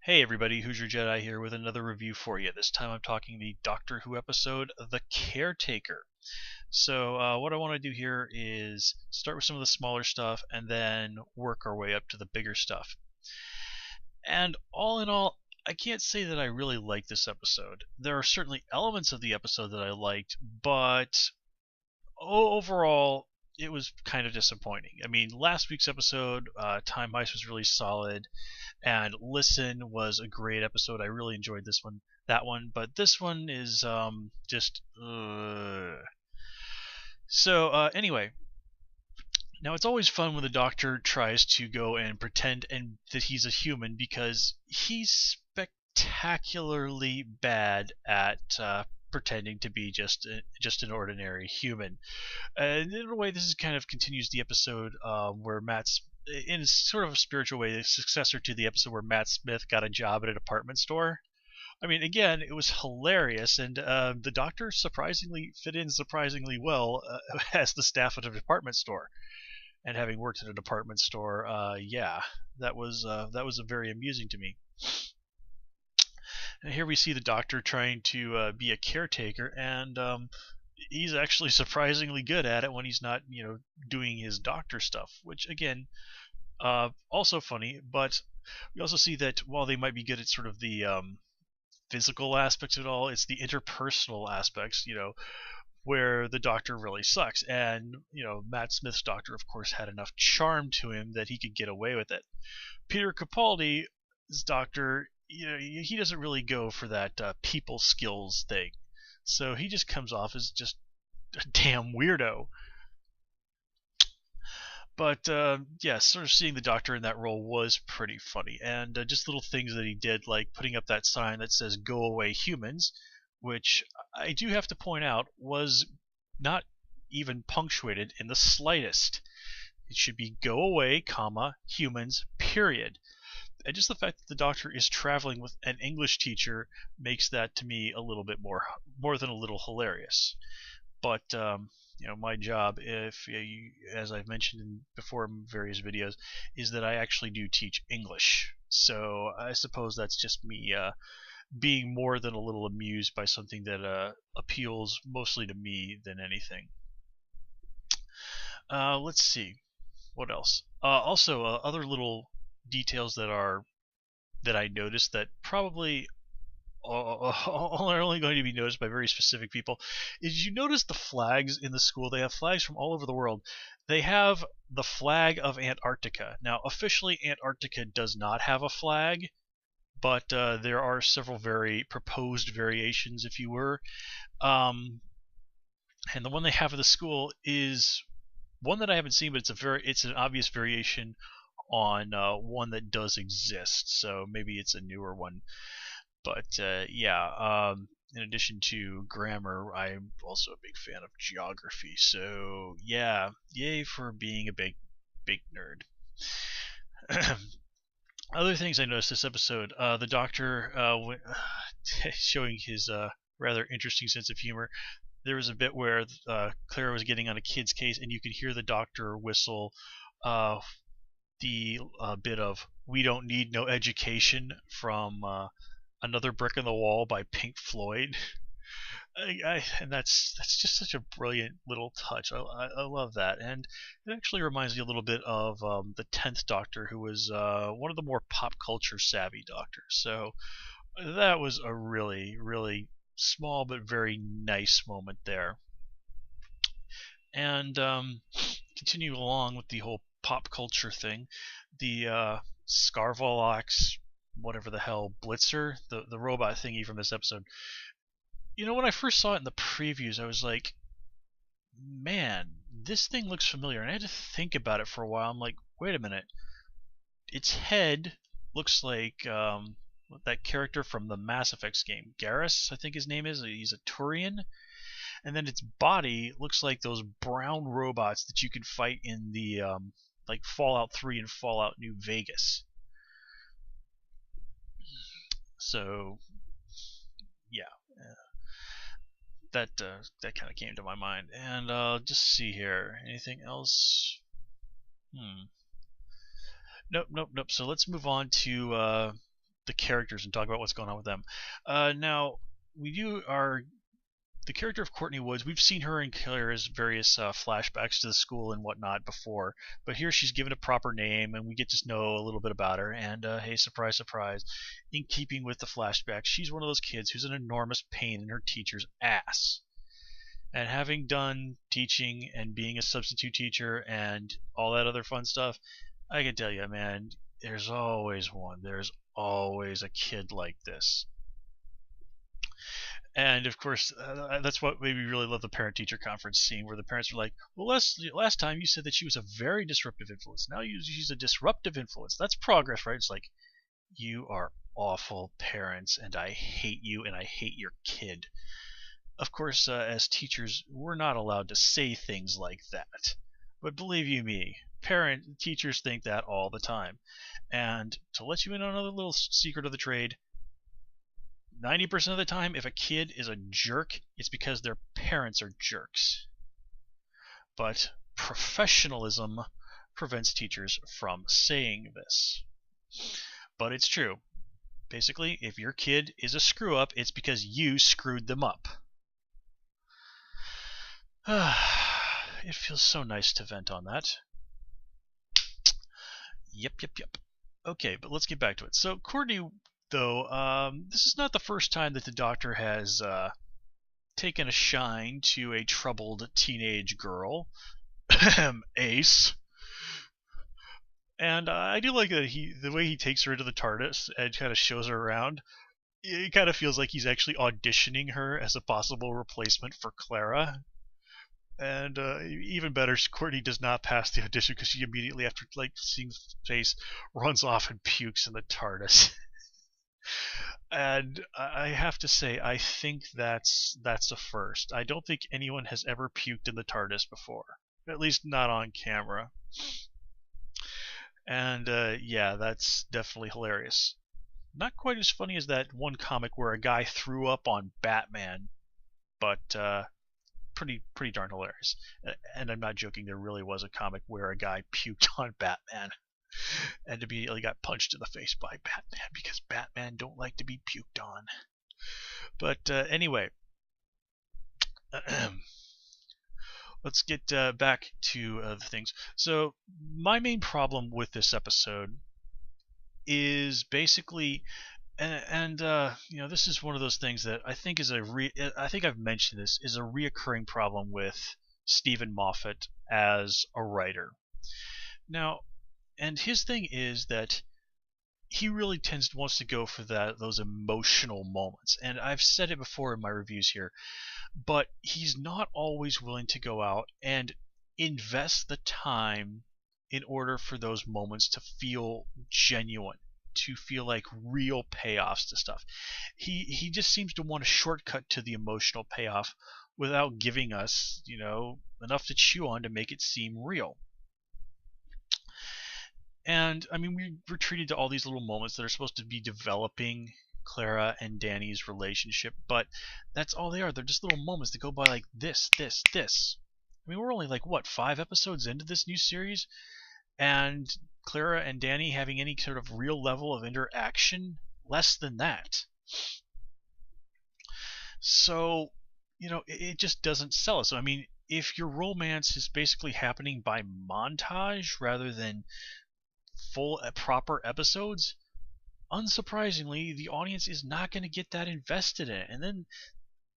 Hey everybody, Who's Your Jedi here with another review for you. This time I'm talking the Doctor Who episode, The Caretaker. So what I want to do here is start with some of the smaller stuff and then work our way up to the bigger stuff. And all in all, I can't say that I really like this episode. There are certainly elements of the episode that I liked, but overall, it was kind of disappointing. I mean, last week's episode, Time Heist, was really solid, and Listen was a great episode. I really enjoyed that one, but this one is just. So anyway, now it's always fun when the Doctor tries to go and pretend that he's a human because he's spectacularly bad at pretending to be just an ordinary human. And in a way, this is kind of continues the episode where Matt's, in sort of a spiritual way, the successor to the episode where Matt Smith got a job at a department store. I mean, again, it was hilarious, and the Doctor surprisingly fit in surprisingly well as the staff at a department store. And having worked at a department store, yeah, that was very amusing to me. And here we see the Doctor trying to be a caretaker, and he's actually surprisingly good at it when he's not, doing his doctor stuff. Which again, also funny, but we also see that while they might be good at sort of the physical aspects of it all, it's the interpersonal aspects, where the Doctor really sucks. And Matt Smith's Doctor, of course, had enough charm to him that he could get away with it. Peter Capaldi's Doctor, he doesn't really go for that people skills thing. So he just comes off as just a damn weirdo. But yeah, sort of seeing the Doctor in that role was pretty funny. And just little things that he did, like putting up that sign that says "Go away, humans," which I do have to point out was not even punctuated in the slightest. It should be "Go away, comma, humans, period." And just the fact that the Doctor is traveling with an English teacher makes that to me a little bit more than a little hilarious. But my job, as I've mentioned before in various videos, is that I actually do teach English. So I suppose that's just me being more than a little amused by something that appeals mostly to me than anything. Let's see, what else? Also, other little details that I noticed that probably are only going to be noticed by very specific people is, you notice the flags in the school. They have flags from all over the world. They have the flag of Antarctica. Now, officially, Antarctica does not have a flag, but there are several very proposed variations, if you were. And the one they have at the school is one that I haven't seen, but it's an obvious variation on one that does exist. So maybe it's a newer one. But yeah, in addition to grammar, I'm also a big fan of geography. So yeah, yay for being a big nerd. Other things I noticed this episode, the Doctor showing his rather interesting sense of humor. There was a bit where Clara was getting on a kid's case, and you could hear the Doctor whistle the bit of "We Don't Need No Education" from Another Brick in the Wall by Pink Floyd. And that's just such a brilliant little touch. I love that, and it actually reminds me a little bit of the 10th Doctor, who was one of the more pop culture savvy Doctors. So that was a really, really small but very nice moment there. And continue along with the whole pop culture thing, the Scarvalox, whatever the hell, Blitzer, the robot thingy from this episode. When I first saw it in the previews, I was like, man, this thing looks familiar. And I had to think about it for a while. I'm like, wait a minute. Its head looks like that character from the Mass Effect game. Garrus, I think his name is. He's a Turian. And then its body looks like those brown robots that you could fight in the like Fallout 3 and Fallout New Vegas. So yeah, that kind of came to my mind. And just see here, anything else? Nope. So let's move on to the characters and talk about what's going on with them. Now we do our the character of Courtney Woods. We've seen her in Clara's various flashbacks to the school and whatnot before, but here she's given a proper name, and we get to know a little bit about her. And hey, surprise, surprise! In keeping with the flashbacks, she's one of those kids who's an enormous pain in her teacher's ass. And having done teaching and being a substitute teacher and all that other fun stuff, I can tell you, man, there's always one. There's always a kid like this. And of course, that's what made me really love the parent-teacher conference scene, where the parents were like, "Well, last time you said that she was a very disruptive influence. Now she's a disruptive influence. That's progress, right?" It's like, you are awful parents, and I hate you, and I hate your kid. Of course, as teachers, we're not allowed to say things like that. But believe you me, teachers think that all the time. And to let you in on another little secret of the trade, 90% of the time, if a kid is a jerk, it's because their parents are jerks. But professionalism prevents teachers from saying this. But it's true. Basically, if your kid is a screw-up, it's because you screwed them up. It feels so nice to vent on that. Yep. Okay, but let's get back to it. So Courtney, though, this is not the first time that the Doctor has taken a shine to a troubled teenage girl, Ace. And I do like that the way he takes her into the TARDIS and kind of shows her around. It kind of feels like he's actually auditioning her as a possible replacement for Clara. And even better, Courtney does not pass the audition because she immediately, after seeing his face, runs off and pukes in the TARDIS. And I have to say, I think that's a first. I don't think anyone has ever puked in the TARDIS before, at least not on camera. And yeah, that's definitely hilarious. Not quite as funny as that one comic where a guy threw up on Batman, but pretty darn hilarious. And I'm not joking, there really was a comic where a guy puked on Batman and immediately got punched in the face by Batman because Batman don't like to be puked on. But anyway, let's get back to the things. So my main problem with this episode is basically, and you know, this is one of those things that I think is I think I've mentioned this, is a reoccurring problem with Stephen Moffat as a writer. Now, and his thing is that he really wants to go for those emotional moments, and I've said it before in my reviews here, but he's not always willing to go out and invest the time in order for those moments to feel genuine, to feel like real payoffs to stuff. He just seems to want a shortcut to the emotional payoff without giving us, you know, enough to chew on to make it seem real. And I mean, we're treated to all these little moments that are supposed to be developing Clara and Danny's relationship, but that's all they are. They're just little moments that go by like this. I mean, we're only like, what, 5 episodes into this new series? And Clara and Danny having any sort of real level of interaction? Less than that. So, you know, it just doesn't sell us. So, I mean, if your romance is basically happening by montage rather than full proper episodes, unsurprisingly, the audience is not going to get that invested in it. And then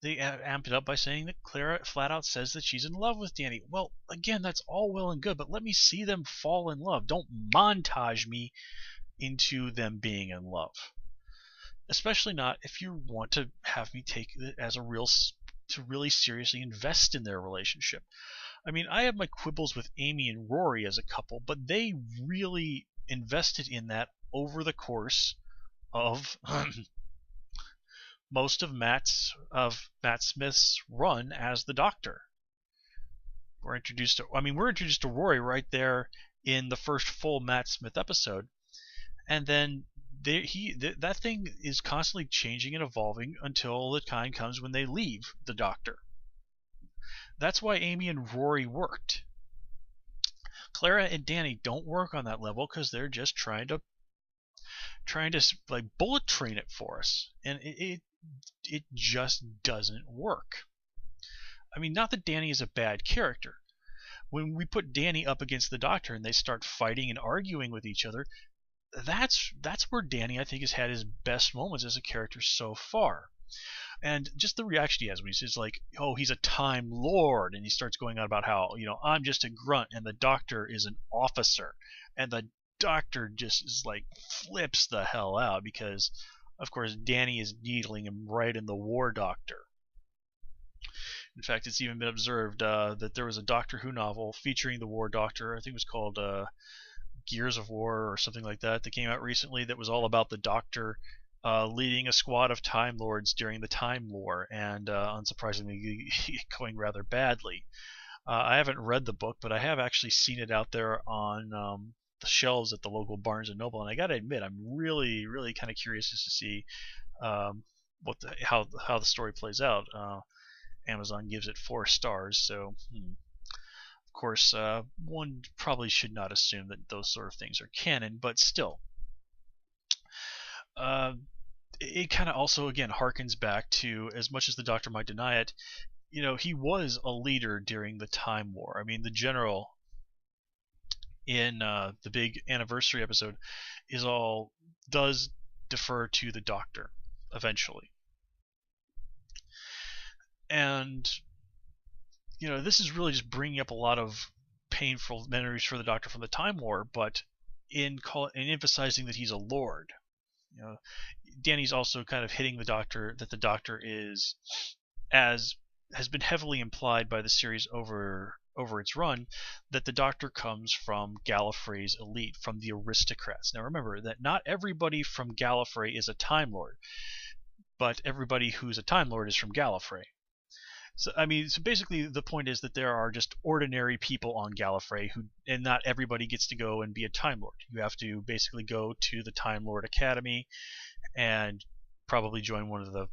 they amp it up by saying that Clara flat out says that she's in love with Danny. Well, again, that's all well and good, but let me see them fall in love. Don't montage me into them being in love. Especially not if you want to have me take it as to really seriously invest in their relationship. I mean, I have my quibbles with Amy and Rory as a couple, but they really invested in that over the course of most of Matt Smith's run as the Doctor. We're introduced to Rory right there in the first full Matt Smith episode, and then that thing is constantly changing and evolving until the time comes when they leave the Doctor. That's why Amy and Rory worked. Clara and Danny don't work on that level because they're just trying to trying to like bullet train it for us, and it just doesn't work. I mean, not that Danny is a bad character. When we put Danny up against the Doctor and they start fighting and arguing with each other, that's where Danny, I think, has had his best moments as a character so far. And just the reaction he has when he says, like, oh, he's a Time Lord, and he starts going on about how, I'm just a grunt and the Doctor is an officer, and the Doctor just is like flips the hell out because, of course, Danny is needling him right in the War Doctor. In fact, it's even been observed that there was a Doctor Who novel featuring the War Doctor. I think it was called Gears of War or something like that came out recently that was all about the Doctor leading a squad of Time Lords during the Time War, and unsurprisingly going rather badly. I haven't read the book, but I have actually seen it out there on the shelves at the local Barnes & Noble, and I gotta admit, I'm really, really kind of curious as to see how the story plays out. Amazon gives it 4 stars, so of course one probably should not assume that those sort of things are canon, but still. It kind of also, again, harkens back to, as much as the Doctor might deny it, he was a leader during the Time War. I mean, the General in the big anniversary episode does defer to the Doctor eventually. And, this is really just bringing up a lot of painful memories for the Doctor from the Time War, but in emphasizing that he's a Lord. Danny's also kind of hitting the Doctor that the Doctor is, as has been heavily implied by the series over its run, that the Doctor comes from Gallifrey's elite, from the aristocrats. Now remember that not everybody from Gallifrey is a Time Lord, but everybody who's a Time Lord is from Gallifrey. So basically the point is that there are just ordinary people on Gallifrey and not everybody gets to go and be a Time Lord. You have to basically go to the Time Lord Academy and probably join one of the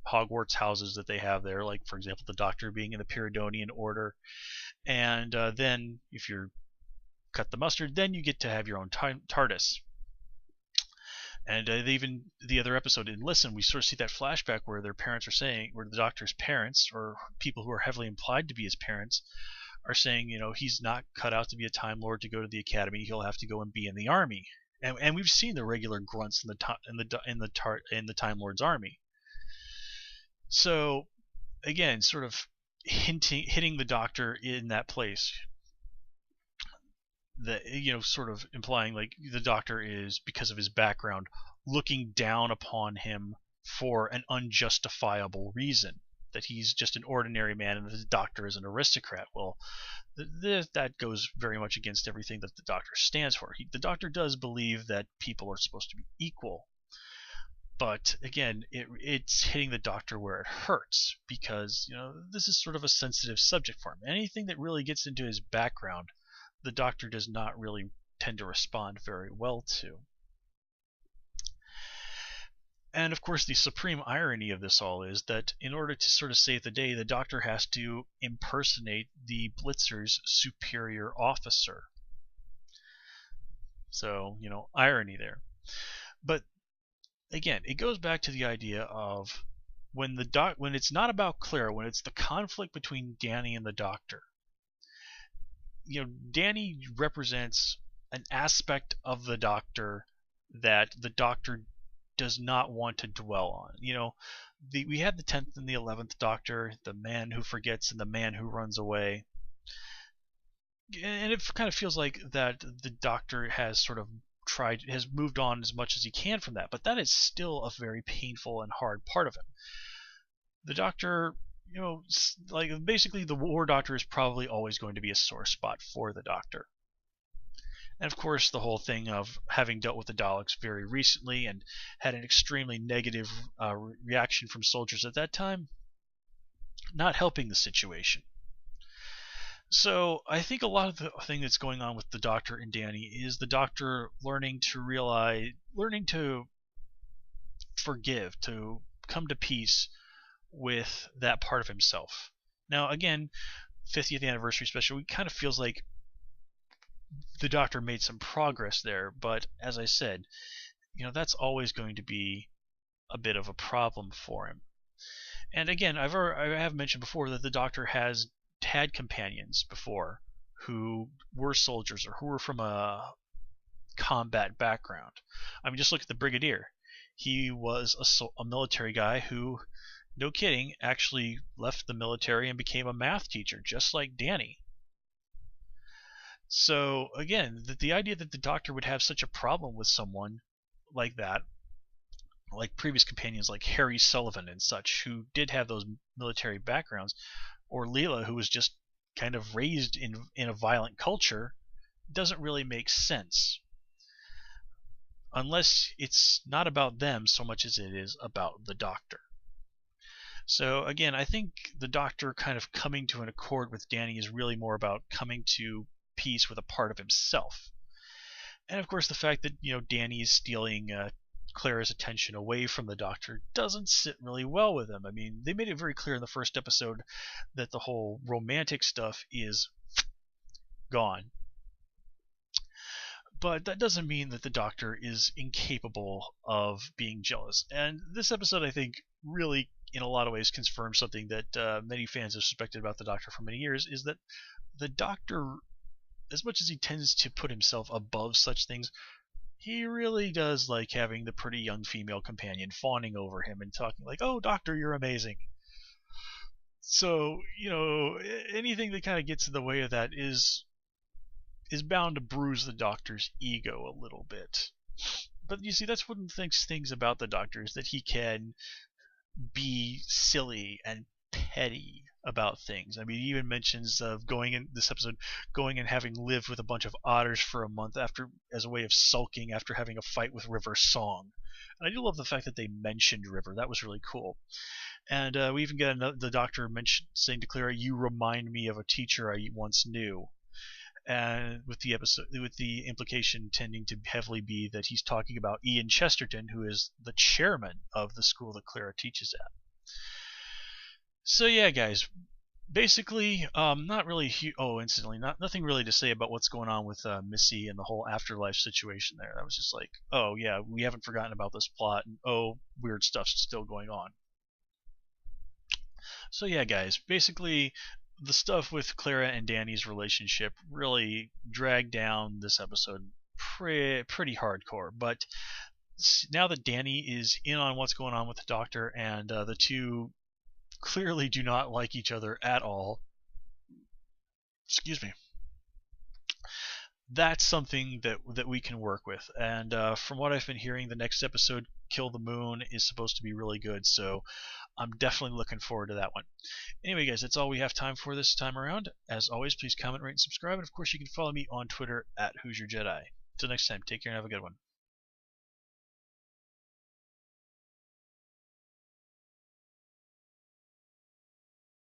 Hogwarts houses that they have there, like, for example, the Doctor being in the Pyridonian Order. And then, if you're cut the mustard, then you get to have your own TARDIS. And even the other episode in Listen, we sort of see that flashback where their parents are saying, where the Doctor's parents, or people who are heavily implied to be his parents, are saying, he's not cut out to be a Time Lord to go to the Academy. He'll have to go and be in the Army. And we've seen the regular grunts in the Time Lord's army. So again, sort of hitting the Doctor in that place. That, sort of implying like the Doctor is, because of his background, looking down upon him for an unjustifiable reason, that he's just an ordinary man and the Doctor is an aristocrat. Well, that goes very much against everything that the Doctor stands for. The Doctor does believe that people are supposed to be equal, but again, it's hitting the Doctor where it hurts, because this is sort of a sensitive subject for him. Anything that really gets into his background, the Doctor does not really tend to respond very well to. And of course, the supreme irony of this all is that in order to sort of save the day, the Doctor has to impersonate the Blitzer's superior officer. So, irony there. But again, it goes back to the idea of when it's not about Clara, when it's the conflict between Danny and the Doctor. Danny represents an aspect of the Doctor that the Doctor does not want to dwell on. We had the 10th and the 11th Doctor, the man who forgets and the man who runs away. And it kind of feels like that the Doctor has has moved on as much as he can from that, but that is still a very painful and hard part of him. The Doctor, basically the War Doctor is probably always going to be a sore spot for the Doctor. And of course, the whole thing of having dealt with the Daleks very recently and had an extremely negative reaction from soldiers at that time, not helping the situation. So I think a lot of the thing that's going on with the Doctor and Danny is the Doctor learning to forgive, to come to peace with that part of himself. Now again, 50th anniversary special, it kind of feels like the Doctor made some progress there, but as I said, that's always going to be a bit of a problem for him. And again, I have mentioned before that the Doctor has had companions before who were soldiers or who were from a combat background. I mean, just look at the Brigadier. He was a military guy who, no kidding, actually left the military and became a math teacher, just like Danny. So again, the idea that the Doctor would have such a problem with someone like that, like previous companions like Harry Sullivan and such, who did have those military backgrounds, or Leela, who was just kind of raised in a violent culture, doesn't really make sense. Unless it's not about them so much as it is about the Doctor. So again, I think the Doctor kind of coming to an accord with Danny is really more about coming to peace with a part of himself. And of course, the fact that Danny is stealing Clara's attention away from the Doctor doesn't sit really well with him. I mean, they made it very clear in the first episode that the whole romantic stuff is gone. But that doesn't mean that the Doctor is incapable of being jealous. And this episode, I think, really, in a lot of ways, confirms something that many fans have suspected about the Doctor for many years, is that the Doctor, as much as he tends to put himself above such things, he really does like having the pretty young female companion fawning over him and talking like, "Oh, Doctor, you're amazing." So, anything that kind of gets in the way of that is bound to bruise the Doctor's ego a little bit. But you see, that's one of the things about the Doctor, is that he can be silly and petty about things. I mean, he even mentions of going in this episode, going and having lived with a bunch of otters for a month as a way of sulking after having a fight with River Song. And I do love the fact that they mentioned River. That was really cool. And we even get the Doctor saying to Clara, "You remind me of a teacher I once knew." And with the implication tending to heavily be that he's talking about Ian Chesterton, who is the chairman of the school that Clara teaches at. So yeah, guys, basically, not really. Incidentally, nothing really to say about what's going on with Missy and the whole afterlife situation there. That was just like, oh yeah, we haven't forgotten about this plot, and oh, weird stuff's still going on. So yeah, guys, basically, the stuff with Clara and Danny's relationship really dragged down this episode pretty hardcore. But now that Danny is in on what's going on with the Doctor, and the two clearly do not like each other at all, excuse me, that's something that we can work with. And from what I've been hearing, the next episode, Kill the Moon, is supposed to be really good, so I'm definitely looking forward to that one. Anyway, guys, that's all we have time for this time around. As always, please comment, rate, and subscribe, and of course you can follow me on Twitter at Who's Your Jedi. Until next time, take care and have a good one.